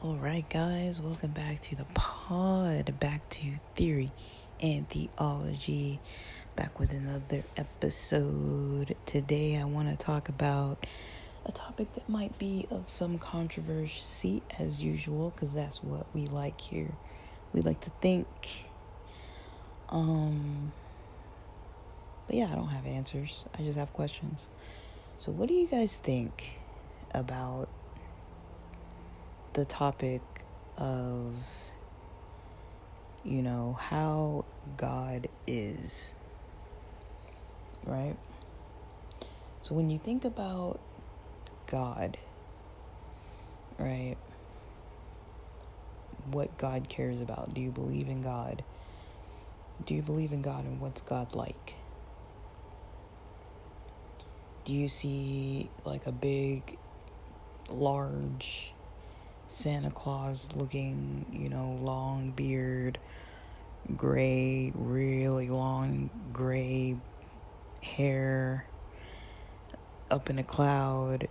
Alright, guys, welcome back to the pod, back to theory and theology, back with another episode. Today I want to talk about a topic that might be of some controversy, as usual, because that's what we like here. We like to think. But yeah, I don't have answers. I just have questions. So what do you guys think about the topic of, how God is, right? So when you think about God, right, what God cares about, do you believe in God? Do you believe in God, and what's God like? Do you see like a big, large Santa Claus looking, long beard, gray, really long gray hair, up in a cloud,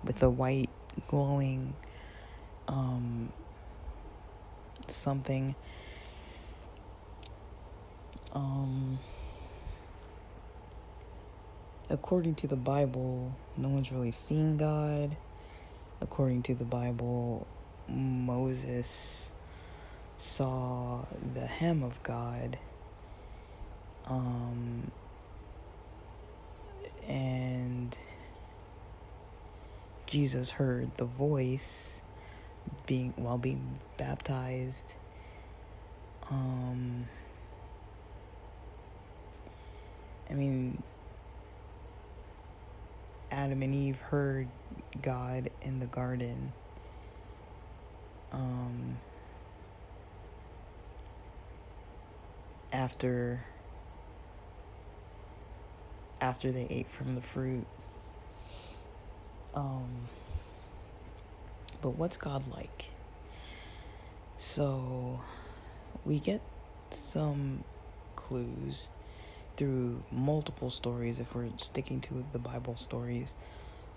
with a white glowing something? According to the Bible, no one's really seen God. According to the Bible, Moses saw the hem of God, and Jesus heard the voice while being baptized. Adam and Eve heard God in the garden. After they ate from the fruit. But what's God like? So we get some clues through multiple stories, if we're sticking to the Bible stories,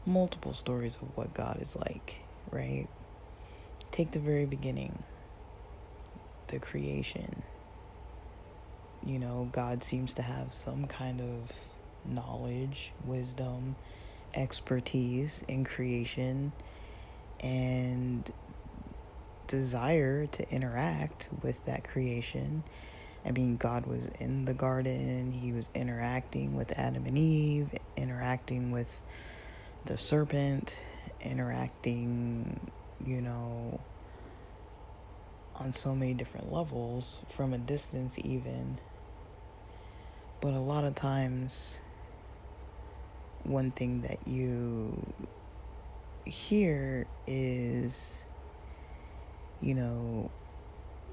multiple stories of what God is like, right? Take the very beginning, the creation. God seems to have some kind of knowledge, wisdom, expertise in creation, and desire to interact with that creation. God was in the garden. He was interacting with Adam and Eve, interacting with the serpent, interacting, on so many different levels, from a distance even. But a lot of times, one thing that you hear is,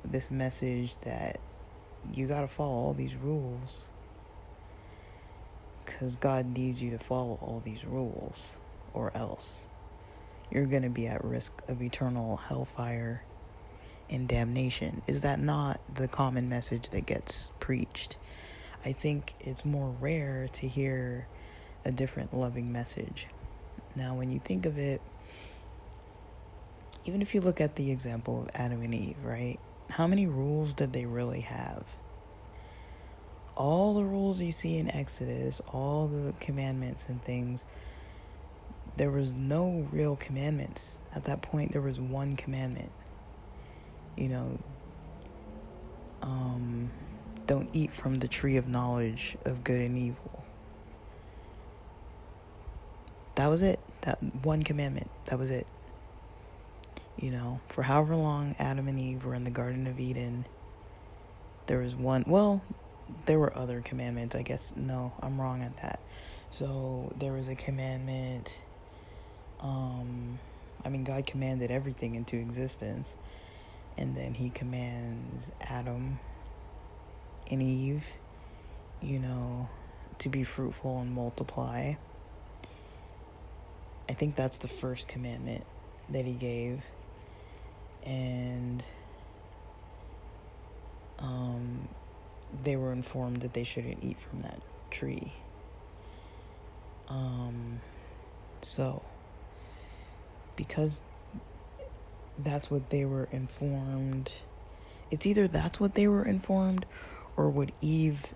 this message that you gotta follow all these rules, because God needs you to follow all these rules, or else you're gonna be at risk of eternal hellfire and damnation. Is that not the common message that gets preached? I think it's more rare to hear a different loving message. Now, when you think of it, even if you look at the example of Adam and Eve, right? How many rules did they really have? All the rules you see in Exodus, all the commandments and things, there was no real commandments. At that point, there was one commandment. Don't eat from the tree of knowledge of good and evil. That was it. That one commandment. That was it. For however long Adam and Eve were in the Garden of Eden, there was one. Well, there were other commandments, I guess. No, I'm wrong at that. So there was a commandment. God commanded everything into existence. And then he commands Adam and Eve, to be fruitful and multiply. I think that's the first commandment that he gave. And they were informed that they shouldn't eat from that tree. So, because that's what they were informed, it's either that's what they were informed or what Eve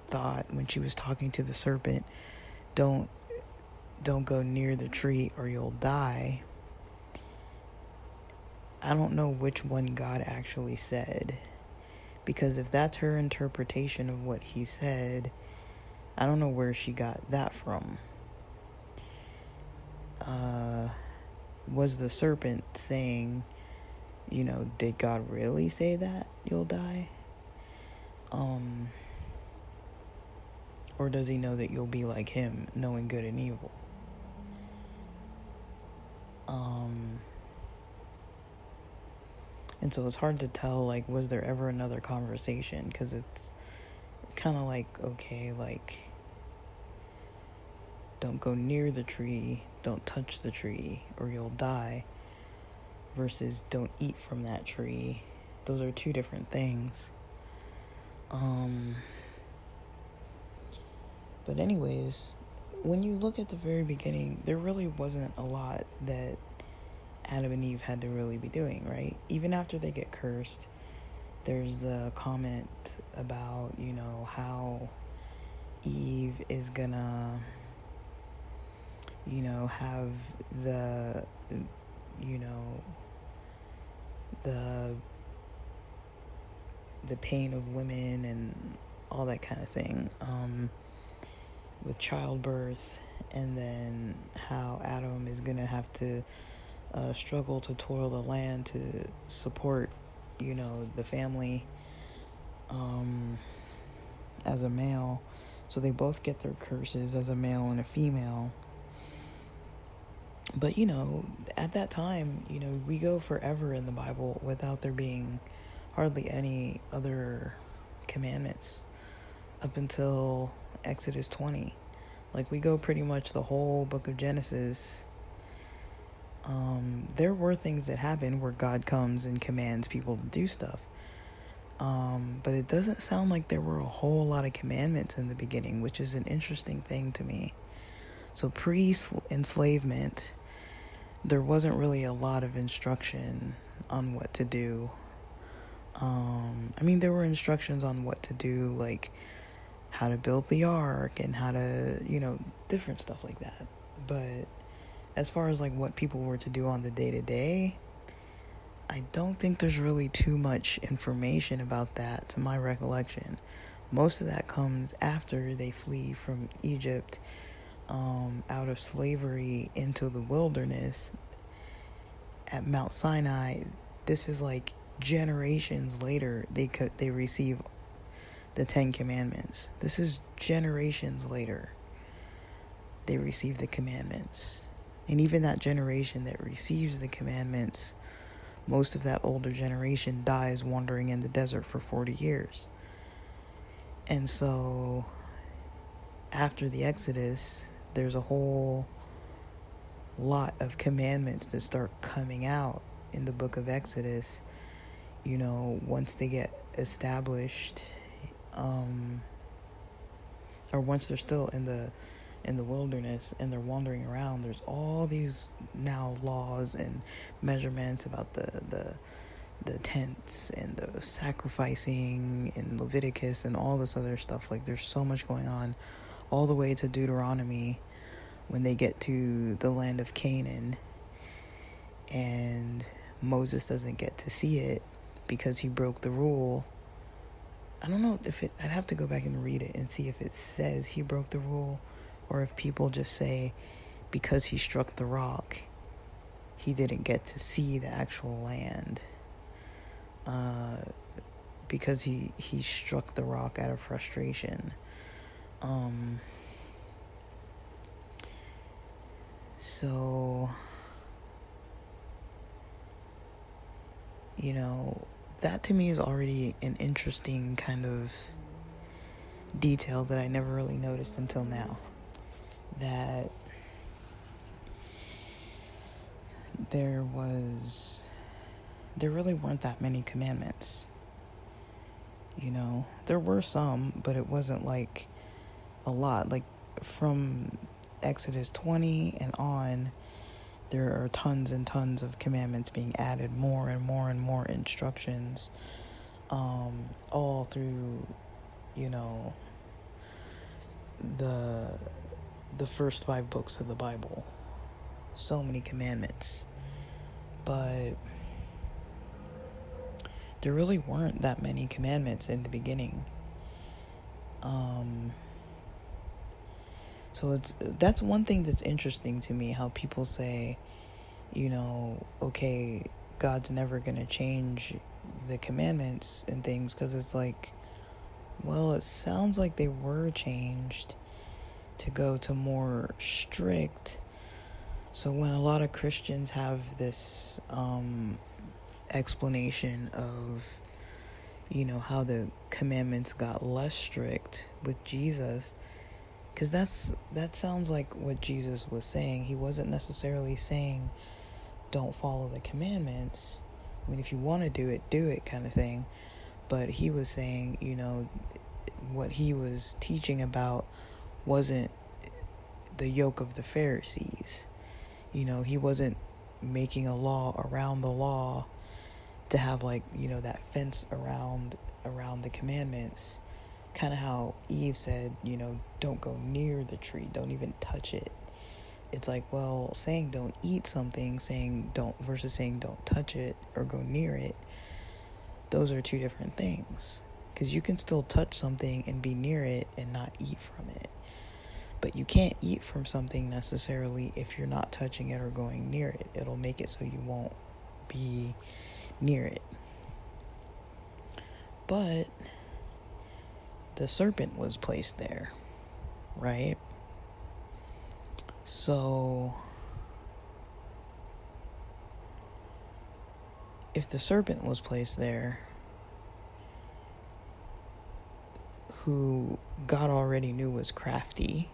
thought when she was talking to the serpent, don't go near the tree or you'll die. I don't know which one God actually said, because if that's her interpretation of what he said, I don't know where she got that from. Was the serpent saying, did God really say that you'll die? Or does he know that you'll be like him, knowing good and evil? And so it's hard to tell, like, was there ever another conversation? Because it's kind of like, okay, like, don't go near the tree, don't touch the tree, or you'll die, versus don't eat from that tree. Those are two different things. But anyways, when you look at the very beginning, there really wasn't a lot that Adam and Eve had to really be doing, right? Even after they get cursed, there's the comment about, how Eve is gonna, have the pain of women and all that kind of thing, with childbirth, and then how Adam is gonna have to struggle to toil the land to support, the family, as a male. So they both get their curses as a male and a female. But, at that time, we go forever in the Bible without there being hardly any other commandments up until Exodus 20. Like, we go pretty much the whole book of Genesis. There were things that happen where God comes and commands people to do stuff. But it doesn't sound like there were a whole lot of commandments in the beginning, which is an interesting thing to me. So pre-enslavement, there wasn't really a lot of instruction on what to do. There were instructions on what to do, like how to build the ark and how to, different stuff like that. But as far as like what people were to do on the day-to-day, I don't think there's really too much information about that to my recollection. Most of that comes after they flee from Egypt, out of slavery into the wilderness at Mount Sinai. This is like generations later they receive the 10 Commandments. This is generations later they receive the commandments. And even that generation that receives the commandments, most of that older generation dies wandering in the desert for 40 years. And so after the Exodus, there's a whole lot of commandments that start coming out in the book of Exodus, once they get established, or once they're still in the wilderness and they're wandering around. There's all these now laws and measurements about the tents and the sacrificing in Leviticus and all this other stuff. Like, there's so much going on, all the way to Deuteronomy, when they get to the land of Canaan and Moses doesn't get to see it because he broke the rule. I don't know if I'd have to go back and read it and see if it says he broke the rule, or if people just say because he struck the rock, he didn't get to see the actual land. Because he struck the rock out of frustration. So, that to me is already an interesting kind of detail that I never really noticed until now. That there really weren't that many commandments. There were some, but it wasn't like a lot. Like from Exodus 20 and on, there are tons and tons of commandments being added, more and more and more instructions, all through, the first 5 books of the Bible. So many commandments. But there really weren't that many commandments in the beginning. So that's one thing that's interesting to me, how people say, okay, God's never going to change the commandments and things, because it's like, well, it sounds like they were changed to go to more strict. So when a lot of Christians have this explanation of, how the commandments got less strict with Jesus, because that sounds like what Jesus was saying. He wasn't necessarily saying don't follow the commandments. I mean, if you want to do it kind of thing. But he was saying, what he was teaching about wasn't the yoke of the Pharisees. He wasn't making a law around the law to have that fence around the commandments. Kind of how Eve said, don't go near the tree, don't even touch it. It's like, well, saying don't eat something, saying don't versus saying don't touch it or go near it, those are two different things. Because you can still touch something and be near it and not eat from it. But you can't eat from something necessarily if you're not touching it or going near it. It'll make it so you won't be near it. But the serpent was placed there, right? So if the serpent was placed there, who God already knew was crafty,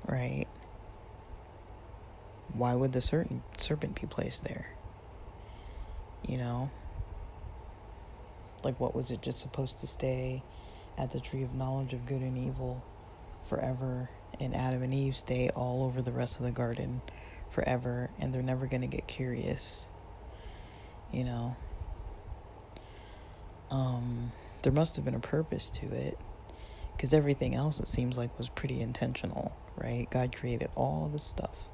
right? Why would the serpent be placed there? Like, what was it just supposed to stay at the tree of knowledge of good and evil forever, and Adam and Eve stay all over the rest of the garden forever, and they're never going to get curious? There must have been a purpose to it, because everything else, it seems like, was pretty intentional, right? God created all this stuff.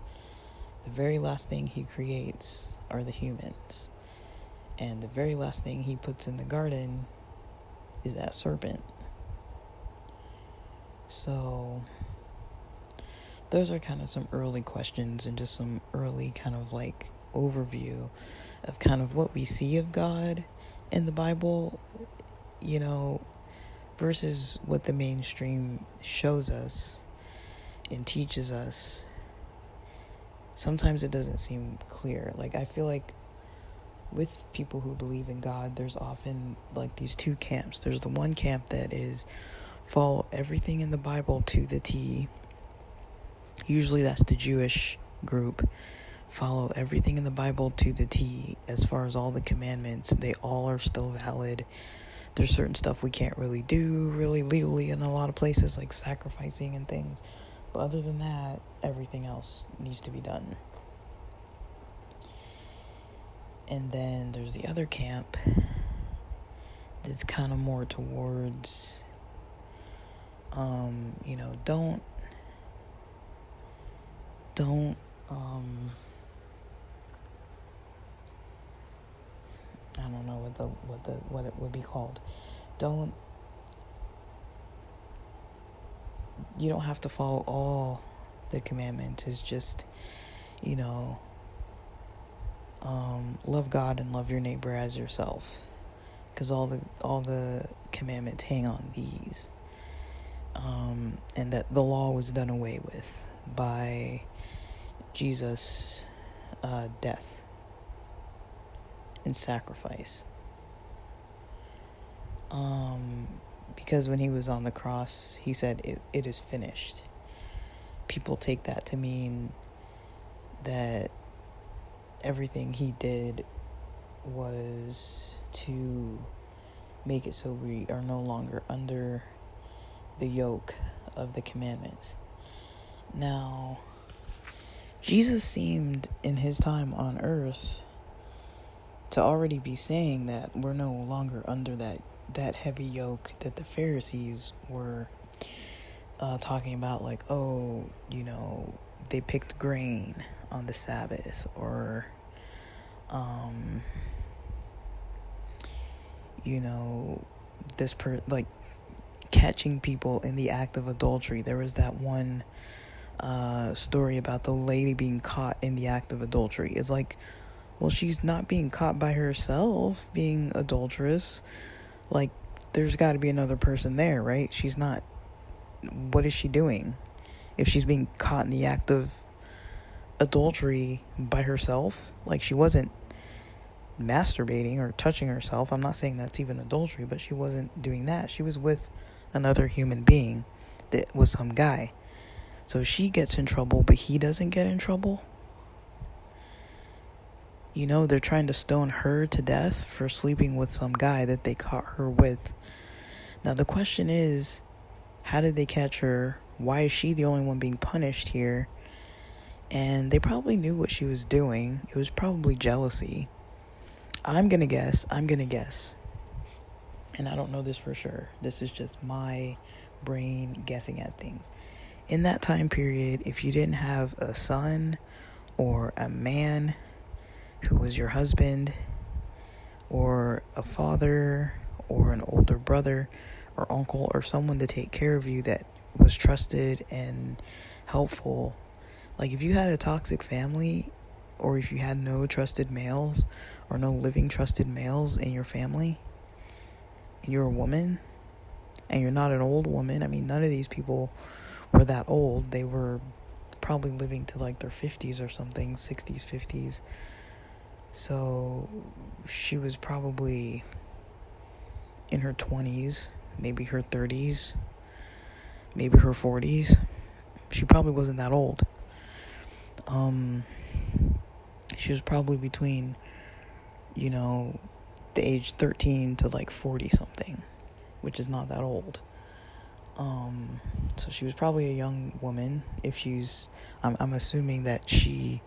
The very last thing he creates are the humans. And the very last thing he puts in the garden is that serpent. So those are kind of some early questions and just some early kind of overview of kind of what we see of God in the Bible, versus what the mainstream shows us and teaches us. Sometimes it doesn't seem clear. I feel like with people who believe in God, there's often these two camps. There's the one camp that is follow everything in the Bible to the T. Usually that's the Jewish group. Follow everything in the Bible to the T as far as all the commandments. They all are still valid. There's certain stuff we can't really do really legally in a lot of places, like sacrificing and things. But other than that, everything else needs to be done. And then there's the other camp that's kind of more towards, don't I don't know what it would be called. You don't have to follow all the commandments. It's just, love God and love your neighbor as yourself, because all the commandments hang on these, and that the law was done away with by Jesus' death and sacrifice. Because when he was on the cross, he said, it is finished. People take that to mean that everything he did was to make it so we are no longer under the yoke of the commandments. Now, Jesus seemed in his time on earth to already be saying that we're no longer under that heavy yoke that the Pharisees were talking about, like, oh, they picked grain on the Sabbath, or like catching people in the act of adultery. There was that one story about the lady being caught in the act of adultery. It's like, well, she's not being caught by herself being adulterous. Like, there's got to be another person there, right? She's not. What is she doing if she's being caught in the act of adultery by herself? Like, she wasn't masturbating or touching herself. I'm not saying that's even adultery, but she wasn't doing that. She was with another human being that was some guy. So she gets in trouble, but he doesn't get in trouble. They're trying to stone her to death for sleeping with some guy that they caught her with. Now, the question is, how did they catch her? Why is she the only one being punished here? And they probably knew what she was doing. It was probably jealousy. I'm gonna guess. And I don't know this for sure. This is just my brain guessing at things. In that time period, if you didn't have a son or a man who was your husband, or a father, or an older brother or uncle, or someone to take care of you that was trusted and helpful, like if you had a toxic family, or if you had no trusted males or no living trusted males in your family, and you're a woman and you're not an old woman, I mean, none of these people were that old. They were probably living to like their 50s or something, 60s, 50s. So she was probably in her 20s, maybe her 30s, maybe her 40s. She probably wasn't that old. She was probably between, the age 13 to like 40 something, which is not that old. So she was probably a young woman. I'm assuming that she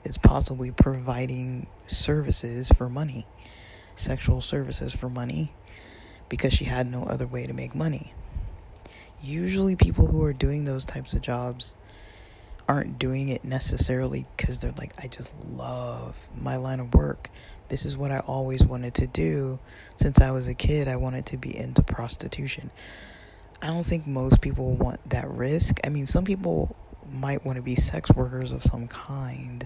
is possibly providing services for money, sexual services for money, because she had no other way to make money. Usually people who are doing those types of jobs aren't doing it necessarily because they're like, I just love my line of work. This is what I always wanted to do. Since I was a kid, I wanted to be into prostitution. I don't think most people want that risk. I mean, some people might want to be sex workers of some kind,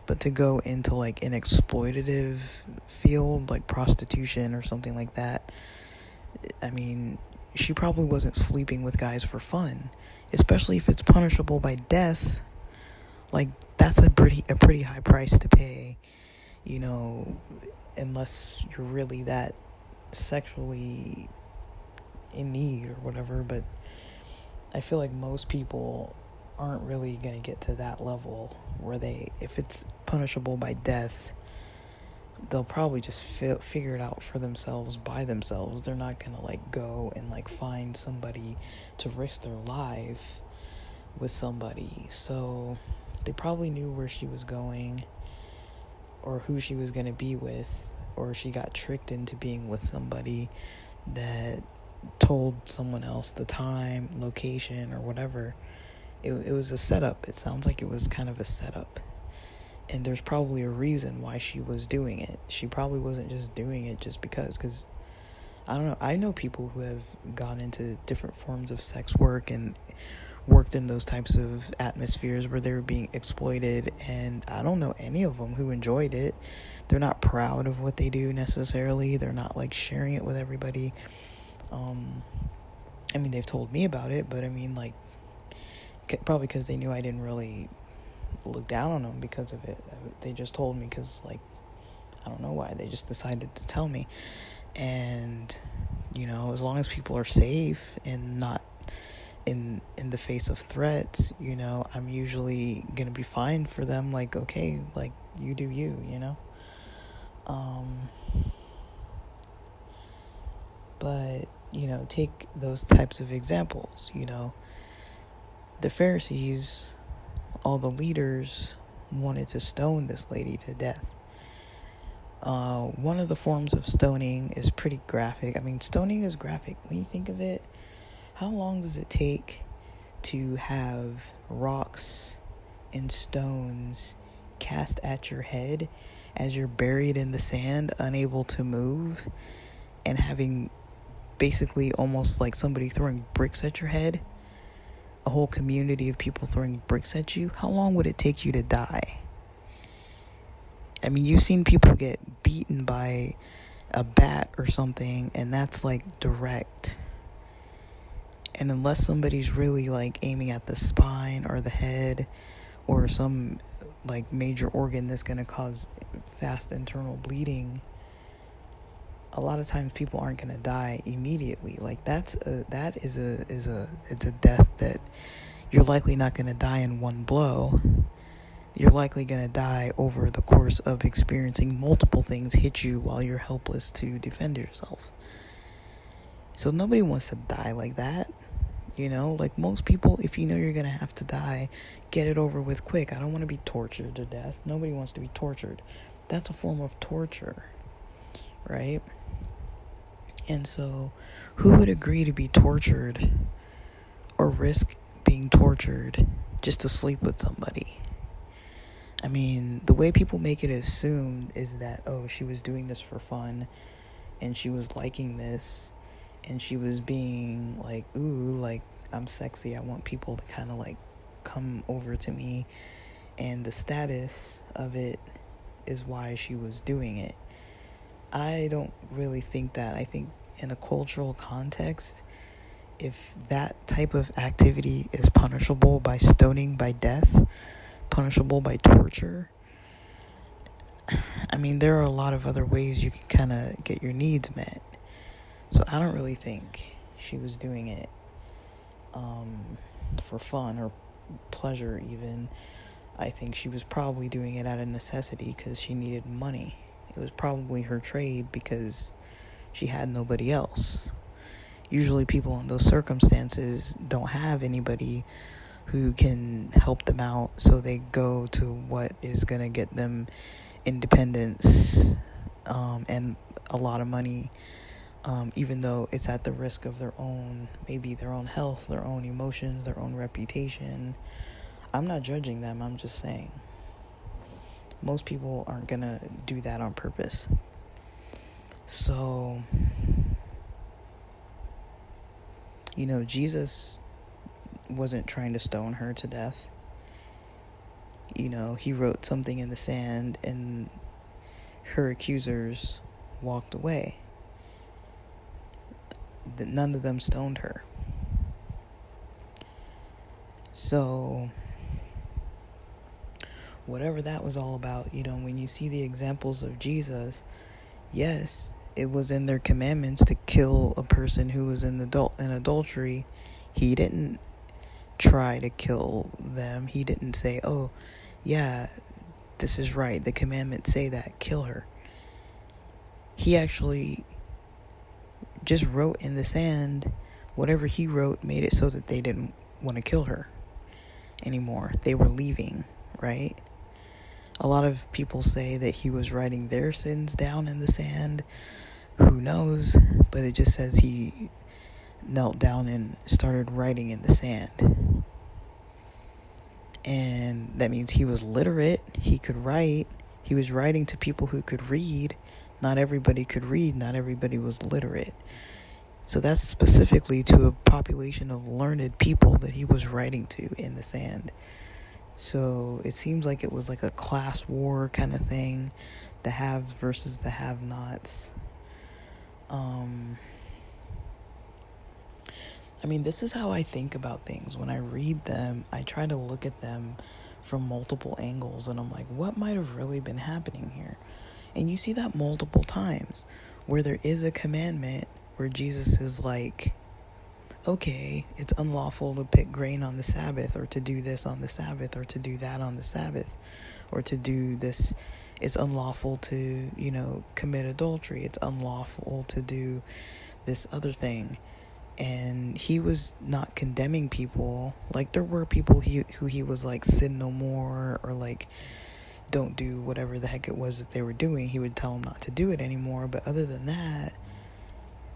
but to go into like an exploitative field like prostitution or something like that, I mean, she probably wasn't sleeping with guys for fun, especially if it's punishable by death. Like, that's a pretty high price to pay, unless you're really that sexually in need or whatever. But I feel like most people aren't really going to get to that level where if it's punishable by death, they'll probably just figure it out for themselves by themselves. They're not going to like go and like find somebody to risk their life with somebody. So they probably knew where she was going or who she was going to be with, or she got tricked into being with somebody that told someone else the time, location, or whatever. It was a setup. It sounds like it was kind of a setup. And there's probably a reason why she was doing it. She probably wasn't just doing it just because I don't know. I know people who have gone into different forms of sex work and worked in those types of atmospheres where they were being exploited, and I don't know any of them who enjoyed it. They're not proud of what they do necessarily. They're not like sharing it with everybody. I mean, they've told me about it, but I mean, like, probably because they knew I didn't really look down on them because of it. They just told me because, like, I don't know why. They just decided to tell me. And, as long as people are safe and not in the face of threats, I'm usually gonna be fine for them. Like, okay, like, you do you, But, take those types of examples. The Pharisees, all the leaders wanted to stone this lady to death. One of the forms of stoning is pretty graphic. I mean, stoning is graphic. When you think of it, how long does it take to have rocks and stones cast at your head as you're buried in the sand, unable to move, and having basically almost like somebody throwing bricks at your head? A whole community of people throwing bricks at you. How long would it take you to die? I mean, you've seen people get beaten by a bat or something, and that's like direct. And unless somebody's really like aiming at the spine or the head or some like major organ that's going to cause fast internal bleeding, a lot of times people aren't going to die immediately. Like it's a death that you're likely not going to die in one blow. You're likely going to die over the course of experiencing multiple things hit you while you're helpless to defend yourself. So nobody wants to die like that. Like most people, if you know you're going to have to die, get it over with quick. I don't want to be tortured to death. Nobody wants to be tortured. That's a form of torture, right? And so who would agree to be tortured or risk being tortured just to sleep with somebody? I mean, the way people make it assumed is that, oh, she was doing this for fun and she was liking this and she was being like, ooh, like, I'm sexy. I want people to kind of like come over to me. And the status of it is why she was doing it. I don't really think that. I think in a cultural context, if that type of activity is punishable by stoning, by death, punishable by torture, I mean, there are a lot of other ways you can kind of get your needs met. So I don't really think she was doing it for fun or pleasure even. I think she was probably doing it out of necessity because she needed money. It was probably her trade because she had nobody else. Usually people in those circumstances don't have anybody who can help them out, so they go to what is going to get them independence and a lot of money, even though it's at the risk of their own health, their own emotions, their own reputation. I'm not judging them, I'm just saying most people aren't going to do that on purpose. So, Jesus wasn't trying to stone her to death. He wrote something in the sand and her accusers walked away. None of them stoned her. So, whatever that was all about, when you see the examples of Jesus, yes, it was in their commandments to kill a person who was in adultery. He didn't try to kill them. He didn't say, oh, yeah, this is right. The commandments say that. Kill her. He actually just wrote in the sand. Whatever he wrote made it so that they didn't want to kill her anymore. They were leaving, right? A lot of people say that he was writing their sins down in the sand. Who knows? But it just says he knelt down and started writing in the sand. And that means he was literate. He could write. He was writing to people who could read. Not everybody could read. Not everybody was literate. So that's specifically to a population of learned people that he was writing to in the sand. So it seems like it was like a class war kind of thing. The haves versus the have-nots. I mean, this is how I think about things. When I read them, I try to look at them from multiple angles, and I'm like, what might have really been happening here? And you see that multiple times, where there is a commandment where Jesus is like, okay, it's unlawful to pick grain on the Sabbath, or to do this on the Sabbath, or to do that on the Sabbath, or to do this. It's unlawful to, commit adultery. It's unlawful to do this other thing. And he was not condemning people. Like, there were people who he was like, sin no more, or like, don't do whatever the heck it was that they were doing. He would tell them not to do it anymore. But other than that,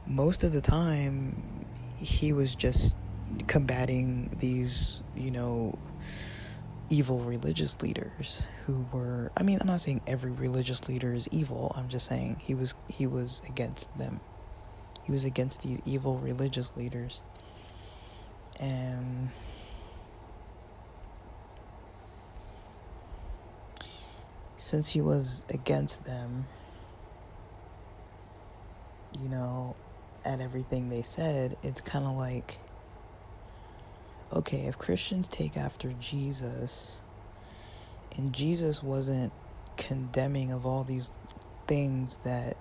most of the time, he was just combating these, evil religious leaders who were, I'm not saying every religious leader is evil. I'm just saying he was against them. He was against these evil religious leaders. And since he was against them, at everything they said, it's kind of like, okay, if Christians take after Jesus, and Jesus wasn't condemning of all these things that,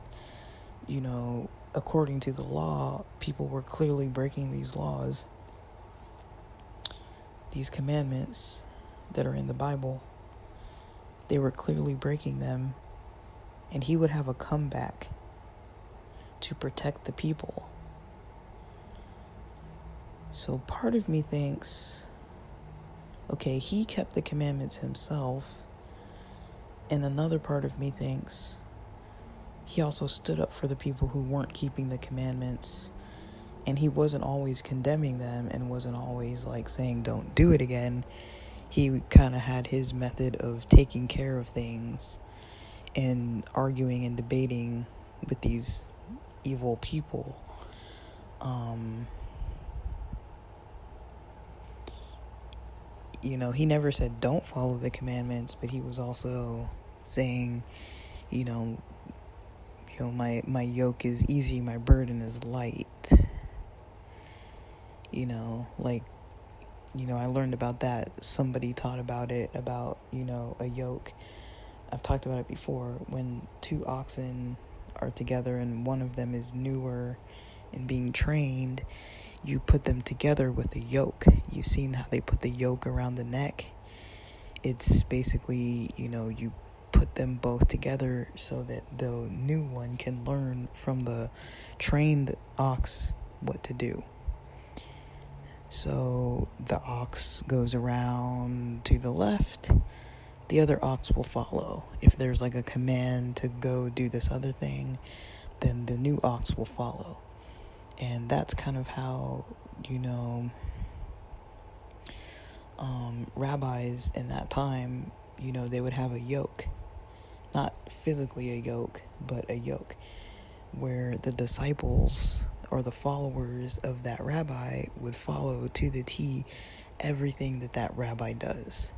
according to the law, people were clearly breaking these laws, these commandments that are in the Bible, they were clearly breaking them, and he would have a comeback to protect the people. So part of me thinks, okay, he kept the commandments himself, and another part of me thinks he also stood up for the people who weren't keeping the commandments, and he wasn't always condemning them and wasn't always like saying don't do it again. He kind of had his method of taking care of things and arguing and debating with these evil people. He never said don't follow the commandments, but he was also saying, my yoke is easy, my burden is light. I learned about that. Somebody taught about it, about, a yoke. I've talked about it before. When two oxen are together and one of them is newer and being trained, you put them together with a yoke. You've seen how they put the yoke around the neck. It's basically, you put them both together so that the new one can learn from the trained ox what to do. So the ox goes around to the left, the other ox will follow. If there's like a command to go do this other thing, then the new ox will follow. And that's kind of how, rabbis in that time, they would have a yoke. Not physically a yoke, but a yoke, where the disciples or the followers of that rabbi would follow to the T everything that rabbi does.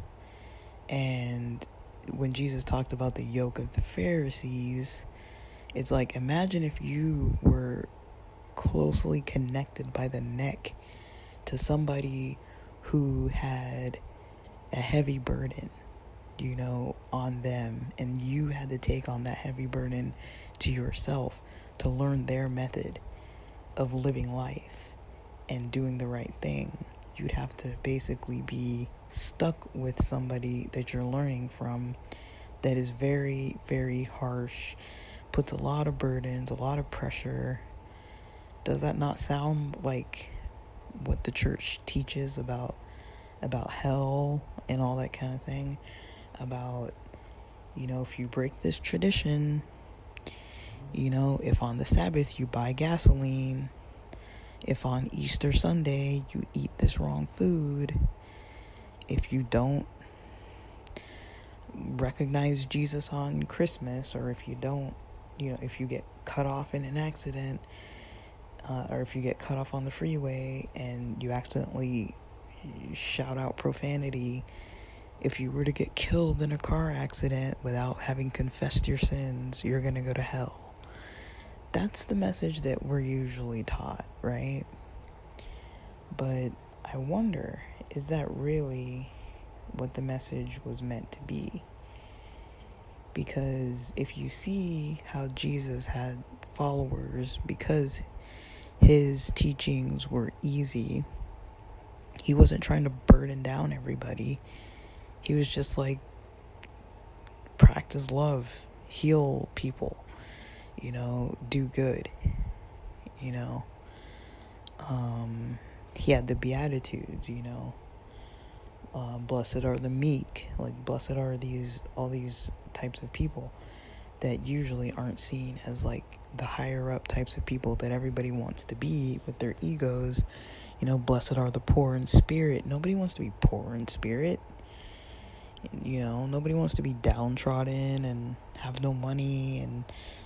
And when Jesus talked about the yoke of the Pharisees, it's like, imagine if you were closely connected by the neck to somebody who had a heavy burden, on them, and you had to take on that heavy burden to yourself to learn their method of living life and doing the right thing. You'd have to basically be stuck with somebody that you're learning from that is very, very harsh, puts a lot of burdens, a lot of pressure. Does that not sound like what the church teaches about hell and all that kind of thing? About, if you break this tradition, if on the Sabbath you buy gasoline, if on Easter Sunday you eat this wrong food, if you don't recognize Jesus on Christmas, or if you don't, if you get cut off in an accident, or if you get cut off on the freeway and you accidentally shout out profanity, if you were to get killed in a car accident without having confessed your sins, you're going to go to hell. That's the message that we're usually taught, right? But I wonder, is that really what the message was meant to be? Because if you see how Jesus had followers, because his teachings were easy, he wasn't trying to burden down everybody. He was just like, practice love, heal people, do good, you know. He had the Beatitudes, you know. Blessed are the meek. Like, blessed are all these types of people that usually aren't seen as like the higher up types of people that everybody wants to be with their egos. You know, blessed are the poor in spirit. Nobody wants to be poor in spirit. You know, nobody wants to be downtrodden and have no money and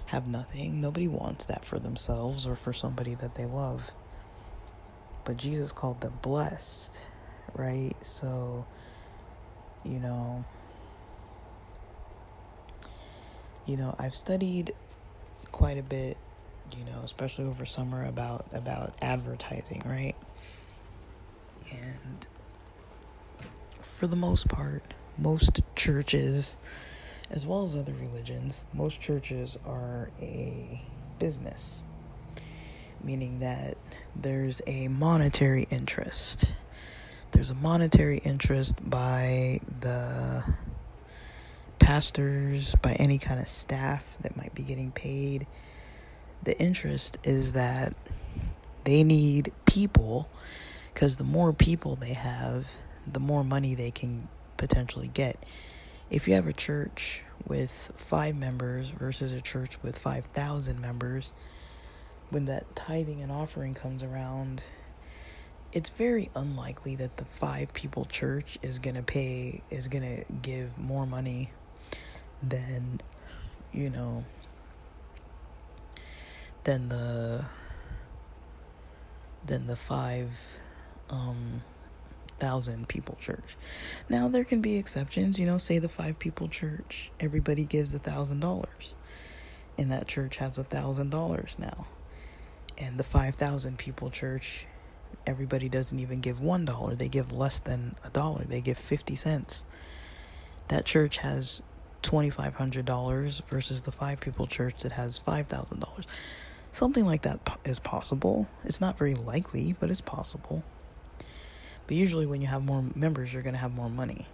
have nothing. Nobody wants that for themselves or for somebody that they love. But Jesus called them blessed, right? So, you know, I've studied quite a bit, you know, especially over summer about advertising, right? And for the most part, most churches, as well as other religions, most churches are a business, meaning that there's a monetary interest. There's a monetary interest by the pastors, by any kind of staff that might be getting paid. The interest is that they need people, because the more people they have, the more money they can potentially get. If you have a church with 5 members versus a church with 5,000 members, when that tithing and offering comes around, it's very unlikely that the 5 people church is gonna give more money than, you know, than the 5,000 people church. Now there can be exceptions, you know, say the 5 people church, everybody gives $1,000, and that church has $1,000 now. And the 5,000 people church, everybody doesn't even give $1, they give less than $1, they give 50 cents. That church has $2,500 versus the 5 people church that has $5,000. Something like that is possible. It's not very likely, but it's possible. But usually when you have more members, you're going to have more money.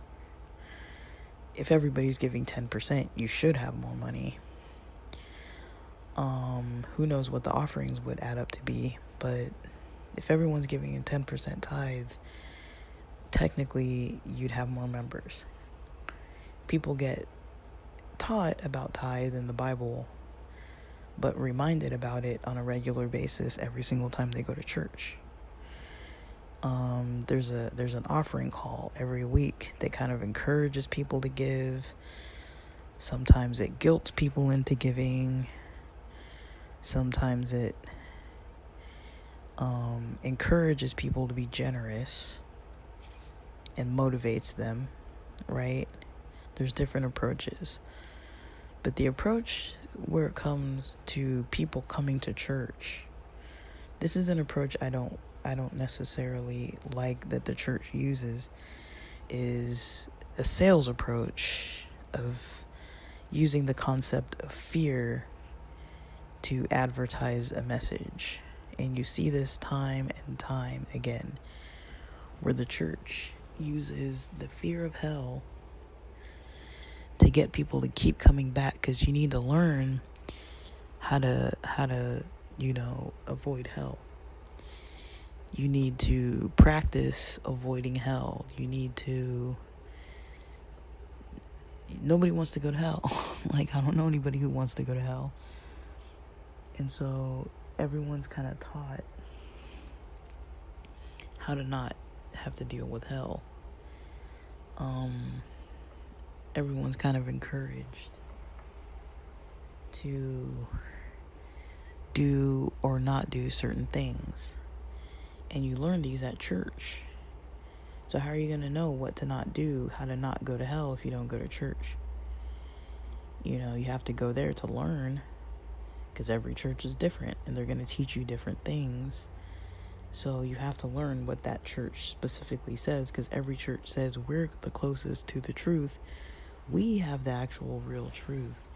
If everybody's giving 10%, you should have more money. Who knows what the offerings would add up to be, but if everyone's giving a 10% tithe, technically you'd have more members. People get taught about tithe in the Bible, but reminded about it on a regular basis every single time they go to church. There's an offering call every week that kind of encourages people to give. Sometimes it guilts people into giving. Sometimes it encourages people to be generous and motivates them, right? There's different approaches. But the approach where it comes to people coming to church, this is an approach I don't necessarily like that the church uses, is a sales approach of using the concept of fear to advertise a message. And you see this time and time again, where the church uses the fear of hell to get people to keep coming back, because you need to learn how to avoid hell. You need to practice avoiding hell. Nobody wants to go to hell. Like, I don't know anybody who wants to go to hell. And so everyone's kind of taught how to not have to deal with hell. Everyone's kind of encouraged to do or not do certain things. And you learn these at church. So how are you going to know what to not do, how to not go to hell if you don't go to church? You know, you have to go there to learn, because every church is different and they're going to teach you different things. So you have to learn what that church specifically says, because every church says we're the closest to the truth. We have the actual real truth.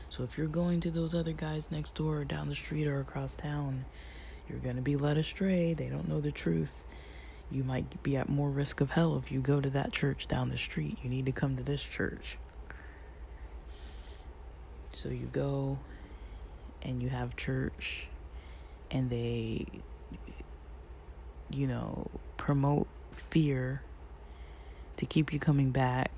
So if you're going to those other guys next door or down the street or across town, you're going to be led astray. They don't know the truth. You might be at more risk of hell if you go to that church down the street. You need to come to this church. So you go and you have church, and they, promote fear to keep you coming back,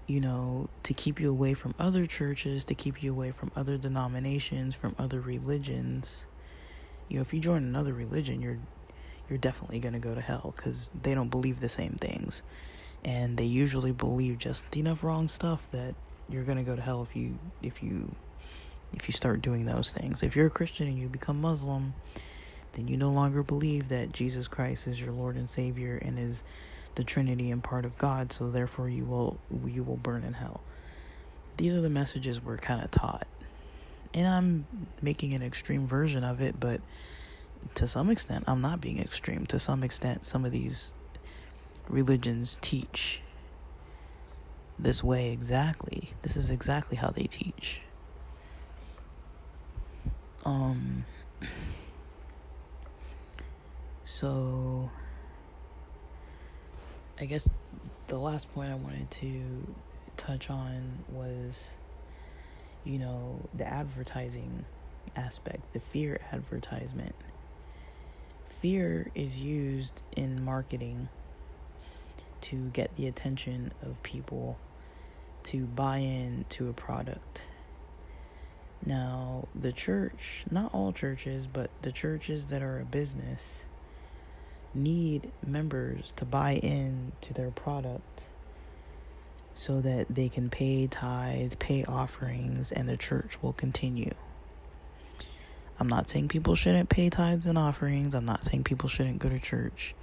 to keep you away from other churches, to keep you away from other denominations, from other religions. If you join another religion, you're definitely going to go to hell, because they don't believe the same things, and they usually believe just enough wrong stuff that you're going to go to hell if you start doing those things. If you're a Christian and you become Muslim, then you no longer believe that Jesus Christ is your Lord and Savior and is the Trinity and part of God, so therefore you will burn in hell. These are the messages we're kind of taught, and I'm making an extreme version of it, but to some extent I'm not being extreme. To some extent, some of these religions teach this way. Exactly, this is exactly how they teach. So I guess the last point I wanted to touch on was, the advertising aspect, the fear advertisement. Fear is used in marketing to get the attention of people to buy into a product. Now, the church, not all churches, but the churches that are a business, need members to buy in to their product so that they can pay tithes, pay offerings, and the church will continue. I'm not saying people shouldn't pay tithes and offerings. I'm not saying people shouldn't go to church.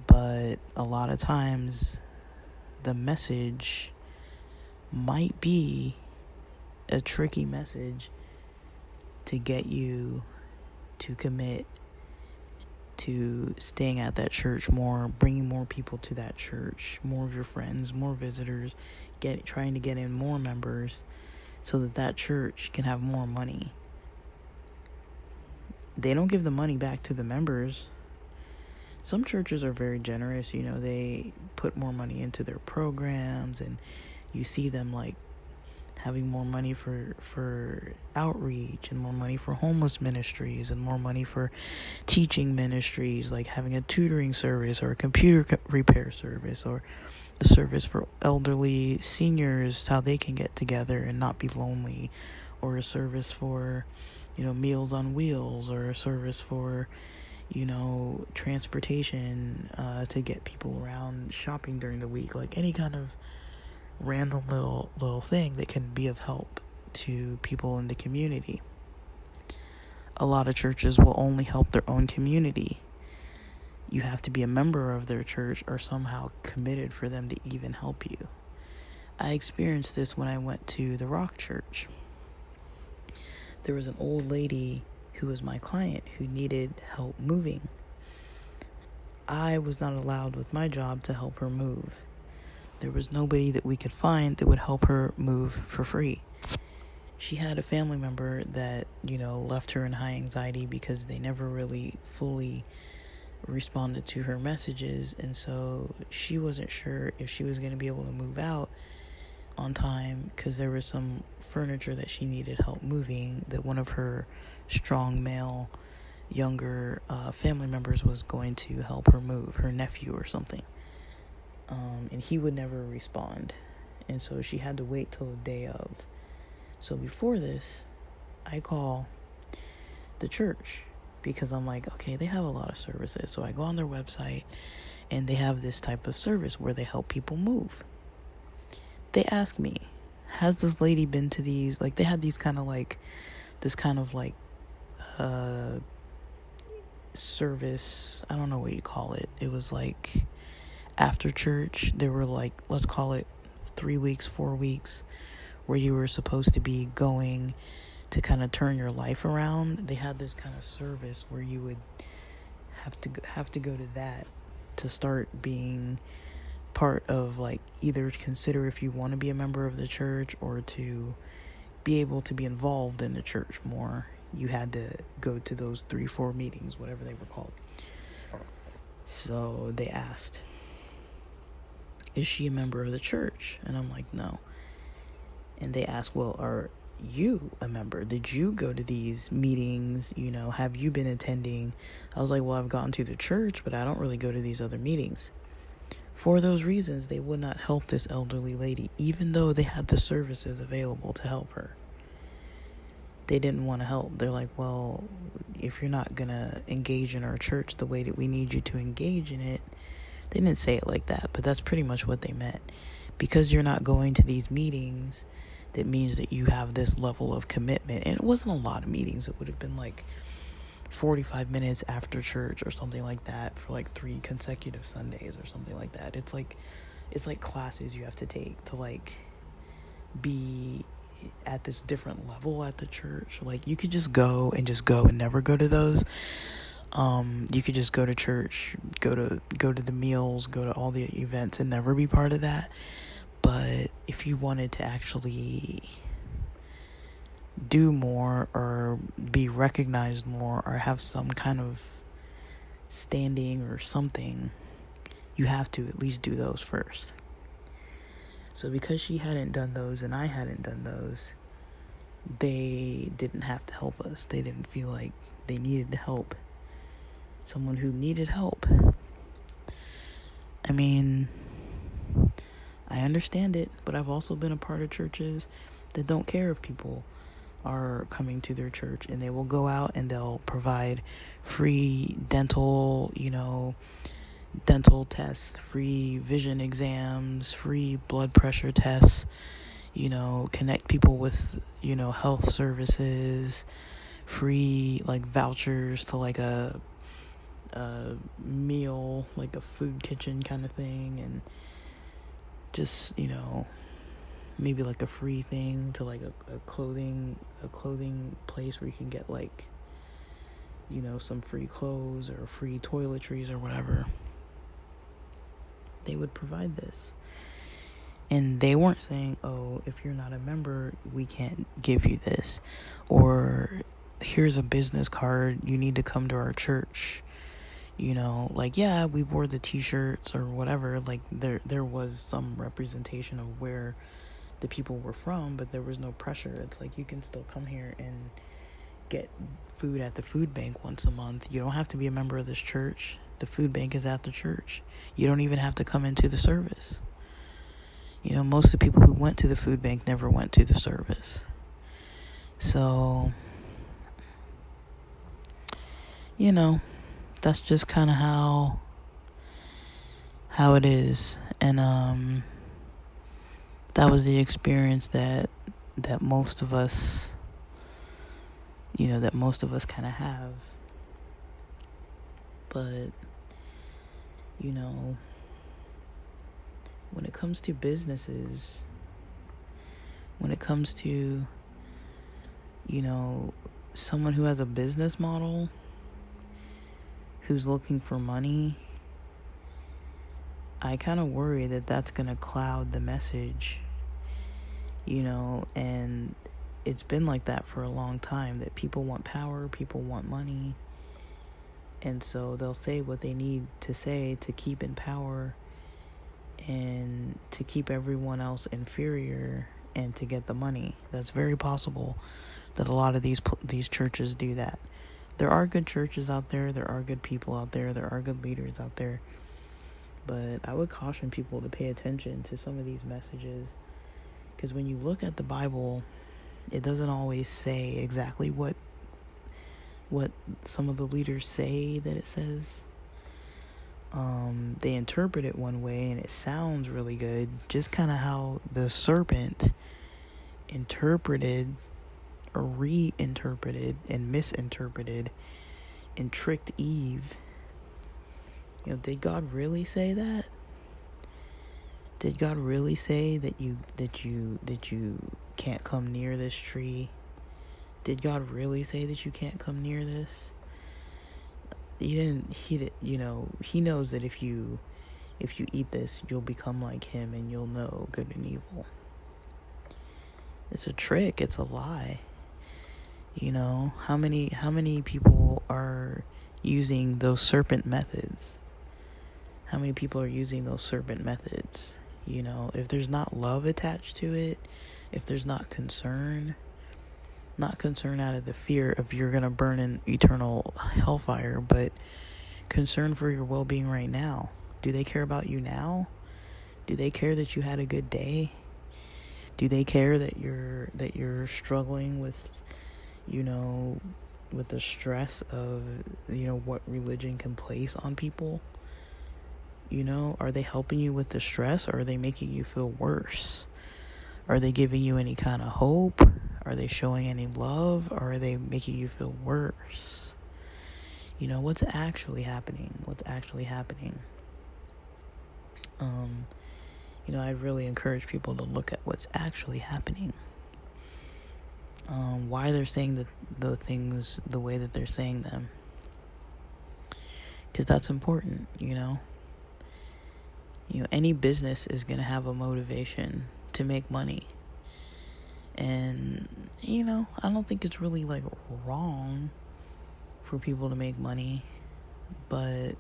But a lot of times the message might be a tricky message to get you to commit to staying at that church more, bringing more people to that church, more of your friends, more visitors, trying to get in more members so that church can have more money. They don't give the money back to the members. Some churches are very generous, they put more money into their programs, and you see them like having more money for outreach, and more money for homeless ministries, and more money for teaching ministries, like having a tutoring service or a computer repair service, or a service for elderly seniors, how they can get together and not be lonely, or a service for, Meals on Wheels, or a service for, transportation to get people around shopping during the week, like any kind of random little thing that can be of help to people in the community. A lot of churches will only help their own community. You have to be a member of their church or somehow committed for them to even help you. I experienced this when I went to the Rock Church. There was an old lady who was my client who needed help moving. I was not allowed with my job to help her move. There was nobody that we could find that would help her move for free. She had a family member that, left her in high anxiety because they never really fully responded to her messages, and so she wasn't sure if she was going to be able to move out on time because there was some furniture that she needed help moving that one of her strong male younger family members was going to help her move, her nephew or something. And he would never respond. And so she had to wait till the day of. So before this, I call the church because I'm like, okay, they have a lot of services. So I go on their website and they have this type of service where they help people move. They ask me, has this lady been to these, like they had these kind of like, this kind of like service, I don't know what you call it. It was like after church, there were like, let's call it 3 weeks, 4 weeks, where you were supposed to be going to kind of turn your life around. They had this kind of service where you would have to go to that to start being part of, like, either consider if you want to be a member of the church or to be able to be involved in the church more. You had to go to those 3-4 meetings, whatever they were called. So they asked, is she a member of the church? And I'm like, no. And they asked, well, are you a member? Did you go to these meetings? Have you been attending? I was like, well, I've gone to the church, but I don't really go to these other meetings. For those reasons, they would not help this elderly lady, even though they had the services available to help her. They didn't want to help. They're like, well, if you're not going to engage in our church the way that we need you to engage in it. They didn't say it like that, but that's pretty much what they meant. Because you're not going to these meetings, that means that you have this level of commitment. And it wasn't a lot of meetings. It would have been like 45 minutes after church or something like that for like 3 consecutive Sundays or something like that. It's like classes you have to take to like be at this different level at the church. Like, you could just go and never go to those. You could just go to church, go to the meals, go to all the events and never be part of that. But if you wanted to actually do more or be recognized more or have some kind of standing or something, you have to at least do those first. So because she hadn't done those and I hadn't done those, they didn't have to help us. They didn't feel like they needed to help someone who needed help. I mean, I understand it, but I've also been a part of churches that don't care if people are coming to their church, and they will go out and they'll provide free dental tests, free vision exams, free blood pressure tests, connect people with, health services, free like vouchers to like a meal, like a food kitchen kind of thing, and just, maybe like a free thing to like a clothing place where you can get like, some free clothes or free toiletries or whatever. They would provide this. And they weren't saying, oh, if you're not a member, we can't give you this. Or here's a business card, you need to come to our church. Like, yeah, we wore the t-shirts or whatever. Like, there was some representation of where the people were from, but there was no pressure. It's like, you can still come here and get food at the food bank once a month. You don't have to be a member of this church. The food bank is at the church. You don't even have to come into the service. Most of the people who went to the food bank never went to the service. So, that's just kind of how it is. And that was the experience that most of us kind of have. But when it comes to businesses, when it comes to someone who has a business model, who's looking for money, I kind of worry that that's going to cloud the message, and it's been like that for a long time, that people want power, people want money, and so they'll say what they need to say to keep in power and to keep everyone else inferior and to get the money. That's very possible that a lot of these churches do that. There are good churches out there. There are good people out there. There are good leaders out there. But I would caution people to pay attention to some of these messages. Because when you look at the Bible, it doesn't always say exactly what some of the leaders say that it says. They interpret it one way and it sounds really good. Just kind of how the serpent interpreted or reinterpreted and misinterpreted and tricked Eve. Did God really say that? Did God really say that you can't come near this tree? Did God really say that you can't come near this? He knows that if you eat this, you'll become like him and you'll know good and evil. It's a trick, it's a lie. How many people are using those serpent methods? How many people are using those serpent methods? If there's not love attached to it, if there's not concern, Not concern out of the fear of you're going to burn in eternal hellfire, but concern for your well-being right now. Do they care about you now? Do they care that you had a good day? Do they care that you're struggling with, with the stress of, what religion can place on people? Are they helping you with the stress, or are they making you feel worse? Are they giving you any kind of hope? Are they showing any love, or are they making you feel worse? What's actually happening? I really encourage people to look at what's actually happening. Why they're saying the things the way that they're saying them. Because that's important, any business is going to have a motivation to make money. And, I don't think it's really, wrong for people to make money. But,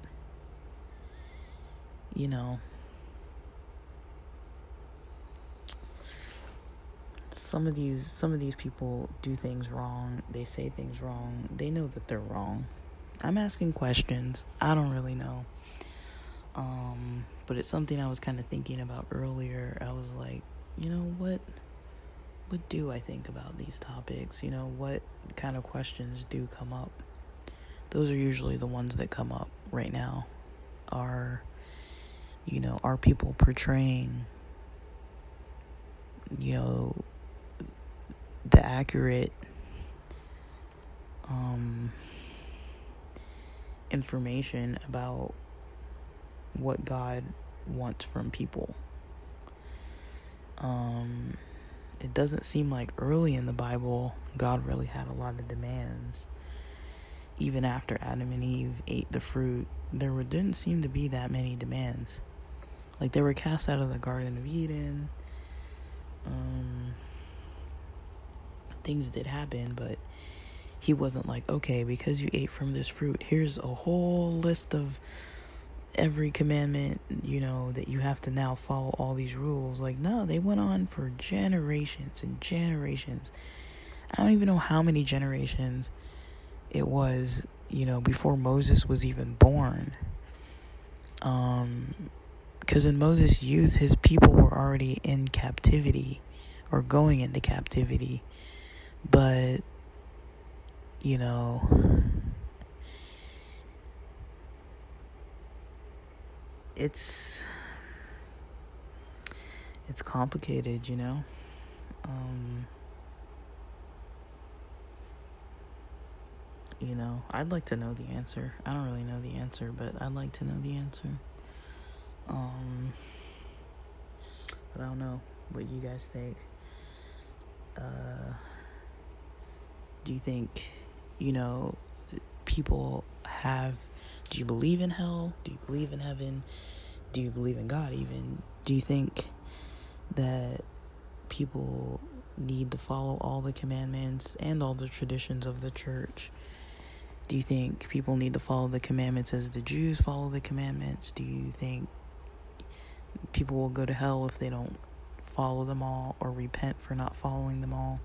some of these people do things wrong. They say things wrong. They know that they're wrong. I'm asking questions. I don't really know. But it's something I was kind of thinking about earlier. I was like, what do I think about these topics? What kind of questions do come up? Those are usually the ones that come up right now. Are people portraying, the accurate information about what God wants from people? It doesn't seem like early in the Bible God really had a lot of demands. Even after Adam and Eve ate the fruit, there didn't seem to be that many demands. They were cast out of the Garden of Eden. Things did happen, but he wasn't like, okay, because you ate from this fruit, here's a whole list of every commandment, that you have to now follow all these rules. No, they went on for generations and generations. I don't even know how many generations it was, before Moses was even born. Because in Moses' youth, his people were already in captivity or going into captivity. But, it's complicated, I'd like to know the answer. I don't really know the answer, but I'd like to know the answer. But I don't know what you guys think. Do you think, people do you believe in hell? Do you believe in heaven? Do you believe in God even? Do you think that people need to follow all the commandments and all the traditions of the church? Do you think people need to follow the commandments as the Jews follow the commandments? Do you think people will go to hell if they don't follow them all or repent for not following them all?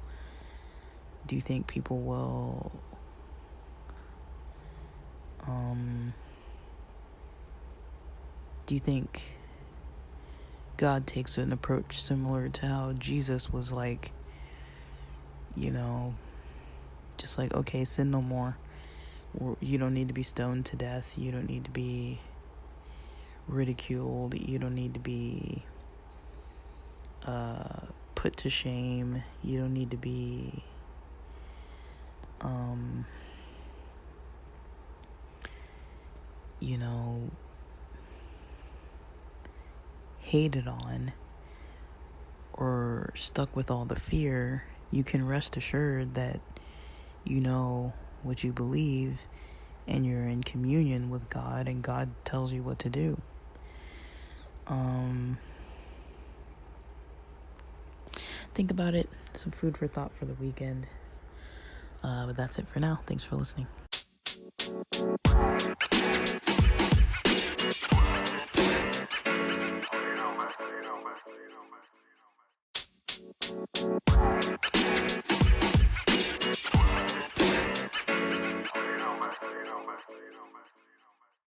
Do you think people will do you think God takes an approach similar to how Jesus was just okay, sin no more. You don't need to be stoned to death. You don't need to be ridiculed. You don't need to be put to shame. You don't need to be hated on or stuck with all the fear. You can rest assured that you know what you believe and you're in communion with God and God tells you what to do. Think about it. Some food for thought for the weekend. But that's it for now. Thanks for listening.